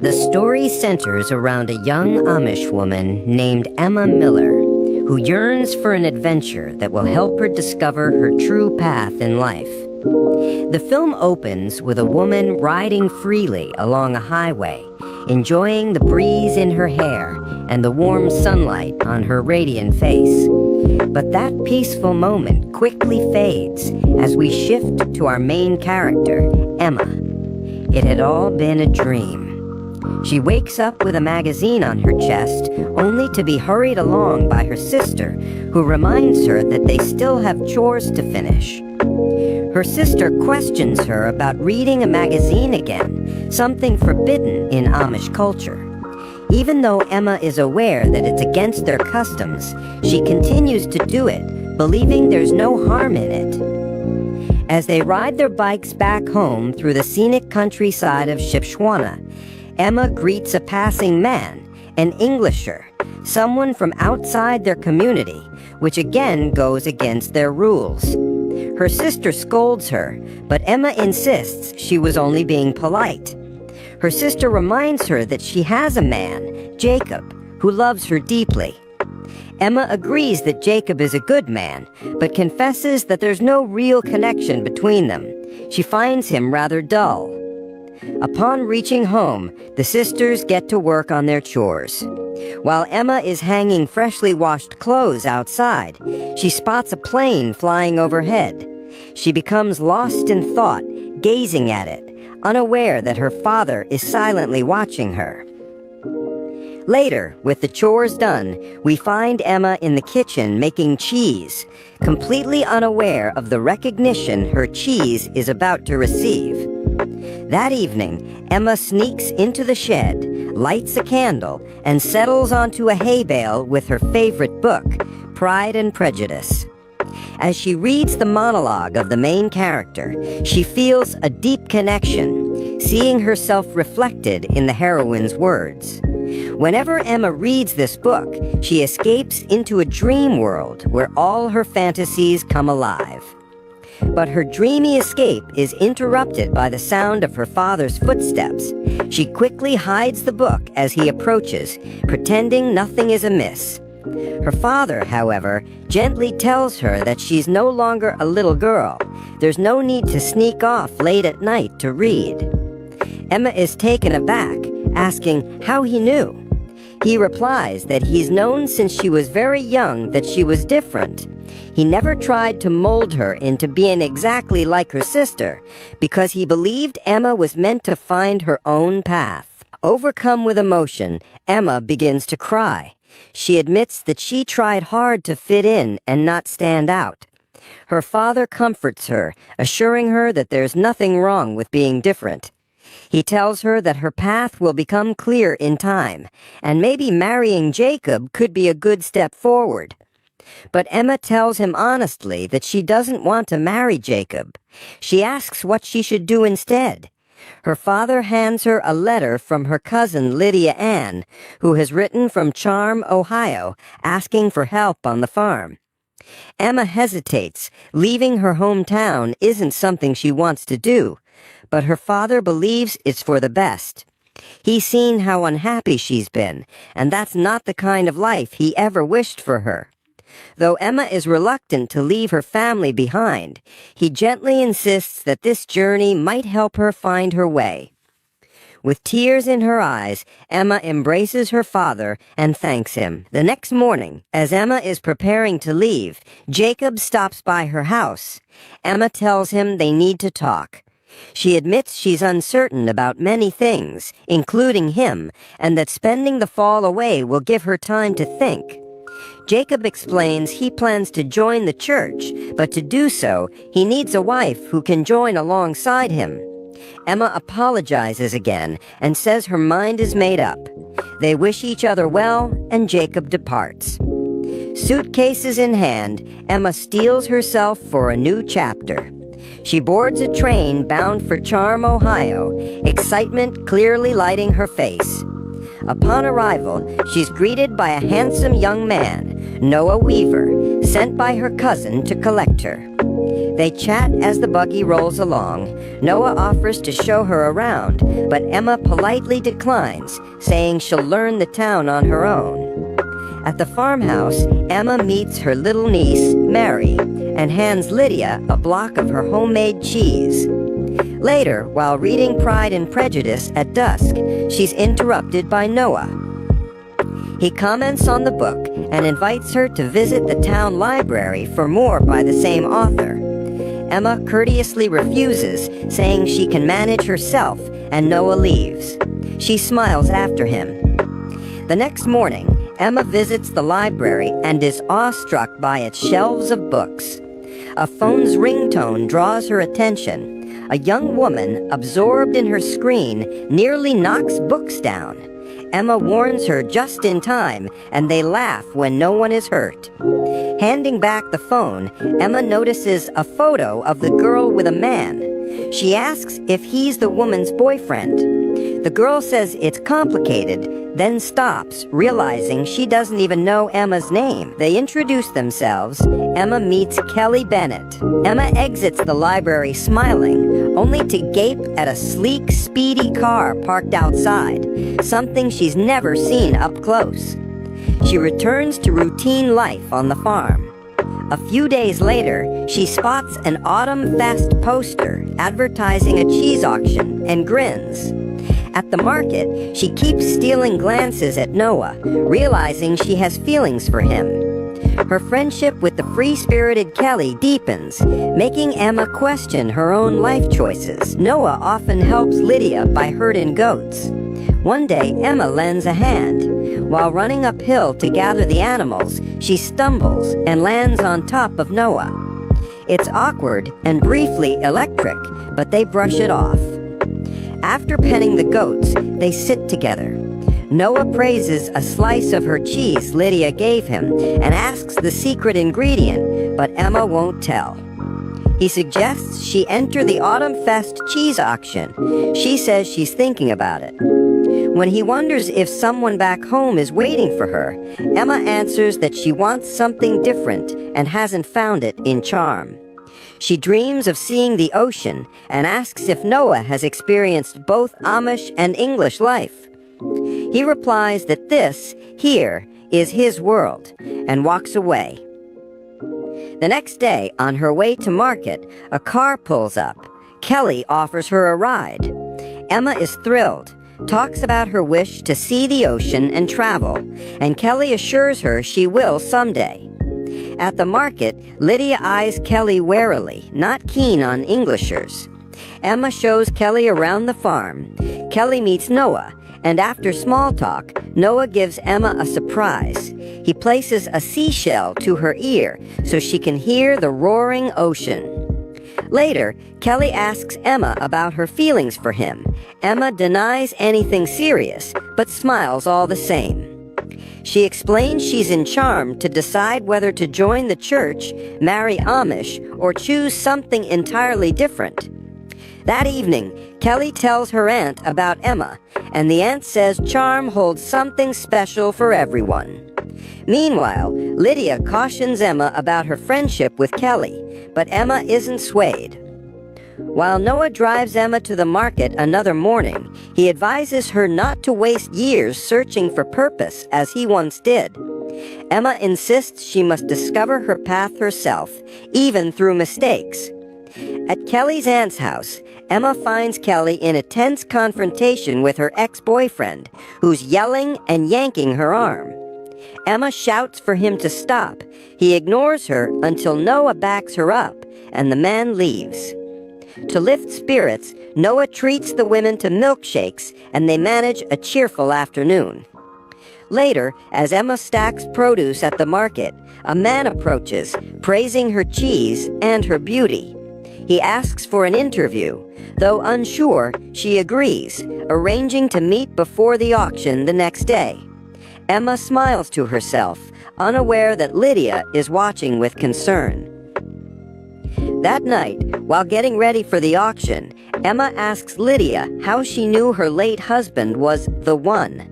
The story centers around a young Amish woman named Emma Miller, who yearns for an adventure that will help her discover her true path in life. The film opens with a woman riding freely along a highway, enjoying the breeze in her hair and the warm sunlight on her radiant face. But that peaceful moment quickly fades as we shift to our main character, Emma. It had all been a dream. She wakes up with a magazine on her chest, only to be hurried along by her sister, who reminds her that they still have chores to finish. Her sister questions her about reading a magazine again, something forbidden in Amish culture. Even though Emma is aware that it's against their customs, she continues to do it, believing there's no harm in it. As they ride their bikes back home through the scenic countryside of Shipshewana, Emma greets a passing man, an Englisher, someone from outside their community, which again goes against their rules. Her sister scolds her, but Emma insists she was only being polite. Her sister reminds her that she has a man, Jacob, who loves her deeply. Emma agrees that Jacob is a good man, but confesses that there's no real connection between them. She finds him rather dull. Upon reaching home, the sisters get to work on their chores. While Emma is hanging freshly washed clothes outside, she spots a plane flying overhead. She becomes lost in thought, gazing at it, unaware that her father is silently watching her. Later, with the chores done, we find Emma in the kitchen making cheese, completely unaware of the recognition her cheese is about to receive. That evening, Emma sneaks into the shed, lights a candle, and settles onto a hay bale with her favorite book, Pride and Prejudice. As she reads the monologue of the main character, she feels a deep connection, seeing herself reflected in the heroine's words. Whenever Emma reads this book, she escapes into a dream world where all her fantasies come alive. But her dreamy escape is interrupted by the sound of her father's footsteps. She quickly hides the book as he approaches, pretending nothing is amiss. Her father, however, gently tells her that she's no longer a little girl. There's no need to sneak off late at night to read. Emma is taken aback, asking how he knew. He replies that he's known since she was very young that she was different. He never tried to mold her into being exactly like her sister, because he believed Emma was meant to find her own path. Overcome with emotion, Emma begins to cry. She admits that she tried hard to fit in and not stand out. Her father comforts her, assuring her that there's nothing wrong with being different. He tells her that her path will become clear in time, and maybe marrying Jacob could be a good step forward. But Emma tells him honestly that she doesn't want to marry Jacob. She asks what she should do instead. Her father hands her a letter from her cousin Lydia Ann, who has written from Charm, Ohio, asking for help on the farm. Emma hesitates. Leaving her hometown isn't something she wants to do, but her father believes it's for the best. He's seen how unhappy she's been, and that's not the kind of life he ever wished for her. Though Emma is reluctant to leave her family behind, he gently insists that this journey might help her find her way. With tears in her eyes, Emma embraces her father and thanks him. The next morning, as Emma is preparing to leave, Jacob stops by her house. Emma tells him they need to talk. She admits she's uncertain about many things, including him, and that spending the fall away will give her time to think. Jacob explains he plans to join the church, but to do so, he needs a wife who can join alongside him. Emma apologizes again and says her mind is made up. They wish each other well, and Jacob departs. Suitcases in hand, Emma steels herself for a new chapter. She boards a train bound for Charm, Ohio, excitement clearly lighting her face. Upon arrival, she's greeted by a handsome young man, Noah Weaver, sent by her cousin to collect her. They chat as the buggy rolls along. Noah offers to show her around, but Emma politely declines, saying she'll learn the town on her own. At the farmhouse, Emma meets her little niece, Mary, and hands Lydia a block of her homemade cheese. Later, while reading Pride and Prejudice at dusk, she's interrupted by Noah. He comments on the book and invites her to visit the town library for more by the same author. Emma courteously refuses, saying she can manage herself, and Noah leaves. She smiles after him. The next morning, Emma visits the library and is awestruck by its shelves of books. A phone's ringtone draws her attention. A young woman, absorbed in her screen, nearly knocks books down. Emma warns her just in time, and they laugh when no one is hurt. Handing back the phone, Emma notices a photo of the girl with a man. She asks if he's the woman's boyfriend. The girl says it's complicated, then stops, realizing she doesn't even know Emma's name. They introduce themselves. Emma meets Kelly Bennett. Emma exits the library smiling, only to gape at a sleek, speedy car parked outside, something she's never seen up close. She returns to routine life on the farm. A few days later, she spots an Autumn Fest poster advertising a cheese auction and grins. At the market, she keeps stealing glances at Noah, realizing she has feelings for him. Her friendship with the free-spirited Kelly deepens, making Emma question her own life choices. Noah often helps Lydia by herding goats. One day, Emma lends a hand. While running uphill to gather the animals, she stumbles and lands on top of Noah. It's awkward and briefly electric, but they brush it off. After petting the goats, they sit together. Noah praises a slice of her cheese Lydia gave him and asks the secret ingredient, but Emma won't tell. He suggests she enter the Autumn Fest cheese auction. She says she's thinking about it. When he wonders if someone back home is waiting for her, Emma answers that she wants something different and hasn't found it in charm. She dreams of seeing the ocean and asks if Noah has experienced both Amish and English life. He replies that this, here, is his world, and walks away. The next day, on her way to market, a car pulls up. Kelly offers her a ride. Emma is thrilled, talks about her wish to see the ocean and travel, and Kelly assures her she will someday. At the market, Lydia eyes Kelly warily, not keen on Englishers. Emma shows Kelly around the farm. Kelly meets Noah, and after small talk, Noah gives Emma a surprise. He places a seashell to her ear so she can hear the roaring ocean. Later, Kelly asks Emma about her feelings for him. Emma denies anything serious, but smiles all the same. She explains she's in charm to decide whether to join the church, marry Amish, or choose something entirely different. That evening, Kelly tells her aunt about Emma, and the aunt says charm holds something special for everyone. Meanwhile, Lydia cautions Emma about her friendship with Kelly, but Emma isn't swayed. While Noah drives Emma to the market another morning, he advises her not to waste years searching for purpose as he once did. Emma insists she must discover her path herself, even through mistakes. At Kelly's aunt's house, Emma finds Kelly in a tense confrontation with her ex-boyfriend, who's yelling and yanking her arm. Emma shouts for him to stop. He ignores her until Noah backs her up, and the man leaves. To lift spirits, Noah treats the women to milkshakes, and they manage a cheerful afternoon. Later, as Emma stacks produce at the market, a man approaches, praising her cheese and her beauty. He asks for an interview. Though unsure, she agrees, arranging to meet before the auction the next day. Emma smiles to herself, unaware that Lydia is watching with concern. That night, while getting ready for the auction, Emma asks Lydia how she knew her late husband was the one.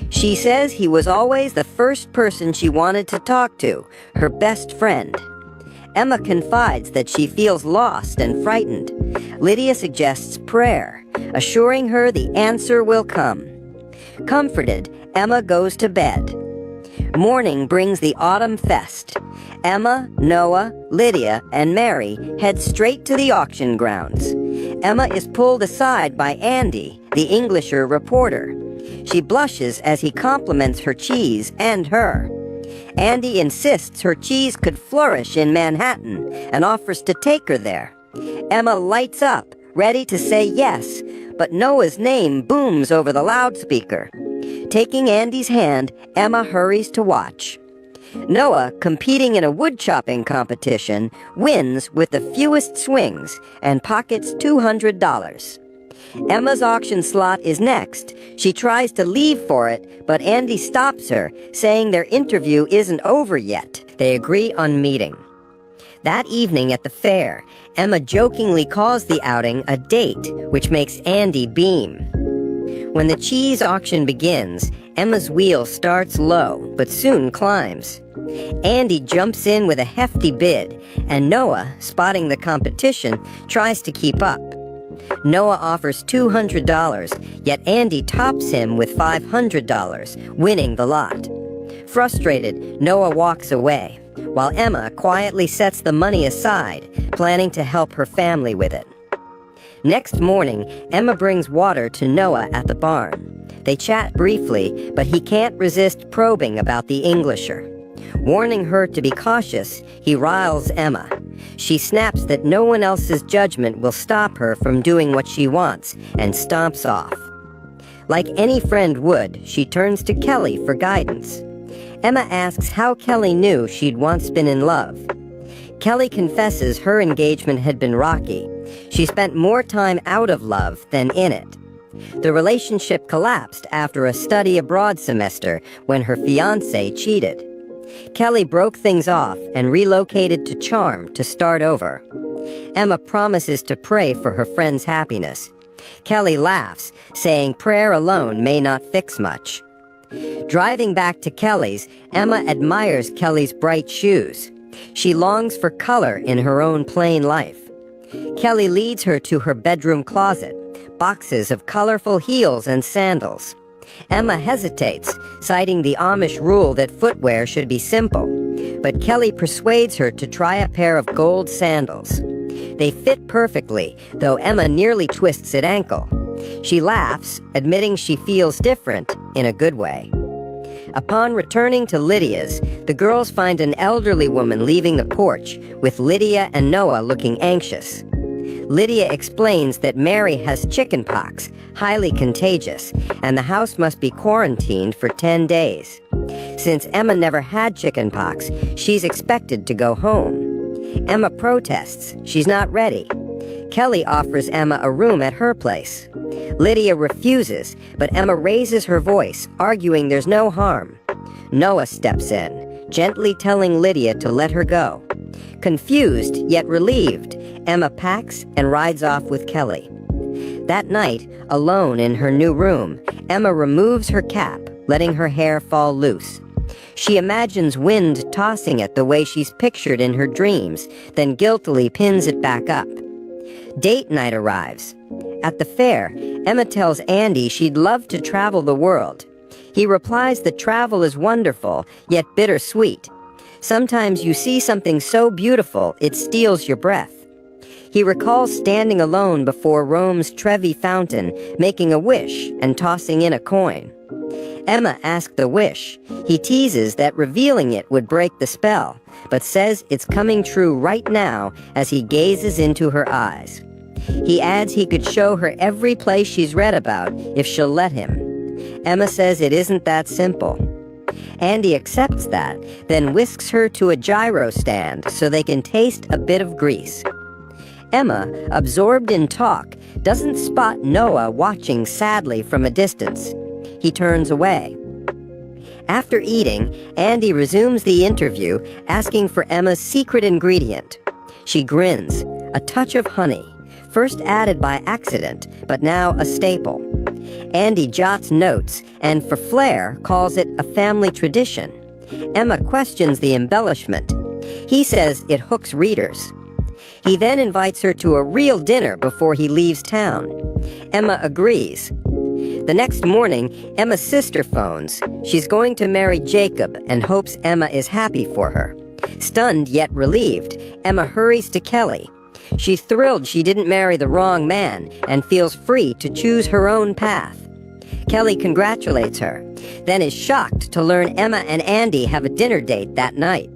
She says he was always the first person she wanted to talk to, her best friend. Emma confides that she feels lost and frightened. Lydia suggests prayer, assuring her the answer will come. Comforted, Emma goes to bed. Morning brings the autumn fest. Emma, Noah, Lydia, and Mary head straight to the auction grounds. Emma is pulled aside by Andy, the Englisher reporter. She blushes as he compliments her cheese and her. Andy insists her cheese could flourish in Manhattan and offers to take her there. Emma lights up, ready to say yes, but Noah's name booms over the loudspeaker. Taking Andy's hand, Emma hurries to watch. Noah, competing in a wood-chopping competition, wins with the fewest swings and pockets $200. Emma's auction slot is next. She tries to leave for it, but Andy stops her, saying their interview isn't over yet. They agree on meeting. That evening at the fair, Emma jokingly calls the outing a date, which makes Andy beam. When the cheese auction begins, Emma's wheel starts low, but soon climbs. Andy jumps in with a hefty bid, and Noah, spotting the competition, tries to keep up. Noah offers $200, yet Andy tops him with $500, winning the lot. Frustrated, Noah walks away, while Emma quietly sets the money aside, planning to help her family with it. Next morning, Emma brings water to Noah at the barn. They chat briefly, but he can't resist probing about the Englisher. Warning her to be cautious, he riles Emma. She snaps that no one else's judgment will stop her from doing what she wants, and stomps off. Like any friend would, she turns to Kelly for guidance. Emma asks how Kelly knew she'd once been in love. Kelly confesses her engagement had been rocky. She spent more time out of love than in it. The relationship collapsed after a study abroad semester when her fiancé cheated. Kelly broke things off and relocated to Charm to start over. Emma promises to pray for her friend's happiness. Kelly laughs, saying prayer alone may not fix much. Driving back to Kelly's, Emma admires Kelly's bright shoes. She longs for color in her own plain life. Kelly leads her to her bedroom closet, boxes of colorful heels and sandals. Emma hesitates, citing the Amish rule that footwear should be simple, but Kelly persuades her to try a pair of gold sandals. They fit perfectly, though Emma nearly twists an ankle. She laughs, admitting she feels different in a good way. Upon returning to Lydia's, the girls find an elderly woman leaving the porch, with Lydia and Noah looking anxious. Lydia explains that Mary has chickenpox, highly contagious, and the house must be quarantined for 10 days. Since Emma never had chickenpox, she's expected to go home. Emma protests. She's not ready. Kelly offers Emma a room at her place. Lydia refuses, but Emma raises her voice, arguing there's no harm. Noah steps in, gently telling Lydia to let her go. Confused, yet relieved, Emma packs and rides off with Kelly. That night, alone in her new room, Emma removes her cap, letting her hair fall loose. She imagines wind tossing it the way she's pictured in her dreams, then guiltily pins it back up. Date night arrives. At the fair, Emma tells Andy she'd love to travel the world. He replies that travel is wonderful, yet bittersweet. Sometimes you see something so beautiful, it steals your breath. He recalls standing alone before Rome's Trevi fountain, making a wish and tossing in a coin. Emma asks the wish. He teases that revealing it would break the spell, but says it's coming true right now as he gazes into her eyes. He adds he could show her every place she's read about if she'll let him. Emma says it isn't that simple. Andy accepts that, then whisks her to a gyro stand so they can taste a bit of grease. Emma, absorbed in talk, doesn't spot Noah watching sadly from a distance. He turns away. After eating, Andy resumes the interview, asking for Emma's secret ingredient. She grins, a touch of honey, first added by accident, but now a staple. Andy jots notes, and for flair, calls it a family tradition. Emma questions the embellishment. He says it hooks readers. He then invites her to a real dinner before he leaves town. Emma agrees. The next morning, Emma's sister phones. She's going to marry Jacob and hopes Emma is happy for her. Stunned yet relieved, Emma hurries to Kelly. She's thrilled she didn't marry the wrong man and feels free to choose her own path. Kelly congratulates her, then is shocked to learn Emma and Andy have a dinner date that night.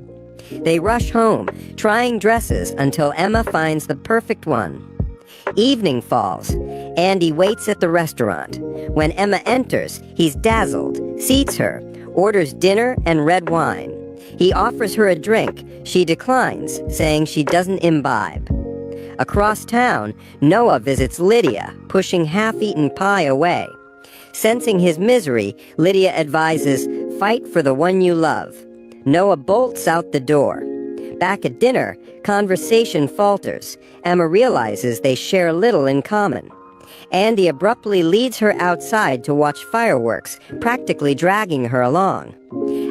They rush home, trying dresses until Emma finds the perfect one. Evening falls. Andy waits at the restaurant. When Emma enters, he's dazzled, seats her, orders dinner and red wine. He offers her a drink. She declines, saying she doesn't imbibe. Across town, Noah visits Lydia, pushing half-eaten pie away. Sensing his misery, Lydia advises, "Fight for the one you love." Noah bolts out the door. Back at dinner, conversation falters. Emma realizes they share little in common. Andy abruptly leads her outside to watch fireworks, practically dragging her along.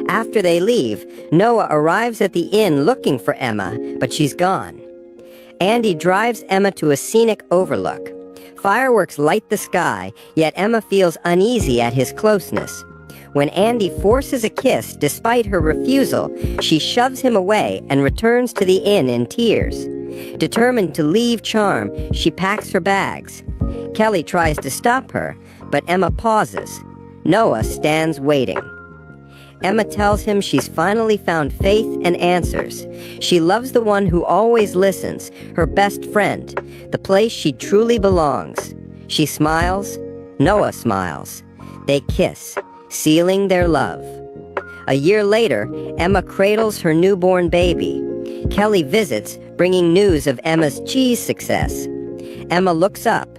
After they leave, Noah arrives at the inn looking for Emma, but she's gone. Andy drives Emma to a scenic overlook. Fireworks light the sky, yet Emma feels uneasy at his closeness. When Andy forces a kiss despite her refusal, she shoves him away and returns to the inn in tears. Determined to leave Charm, she packs her bags. Kelly tries to stop her, but Emma pauses. Noah stands waiting. Emma tells him she's finally found faith and answers. She loves the one who always listens, her best friend, the place she truly belongs. She smiles. Noah smiles. They kiss, sealing their love. A year later, Emma cradles her newborn baby. Kelly visits, bringing news of Emma's cheese success. Emma looks up,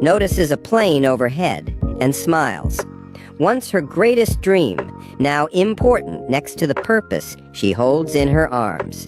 notices a plane overhead, and smiles. Once her greatest dream, now important next to the purpose she holds in her arms.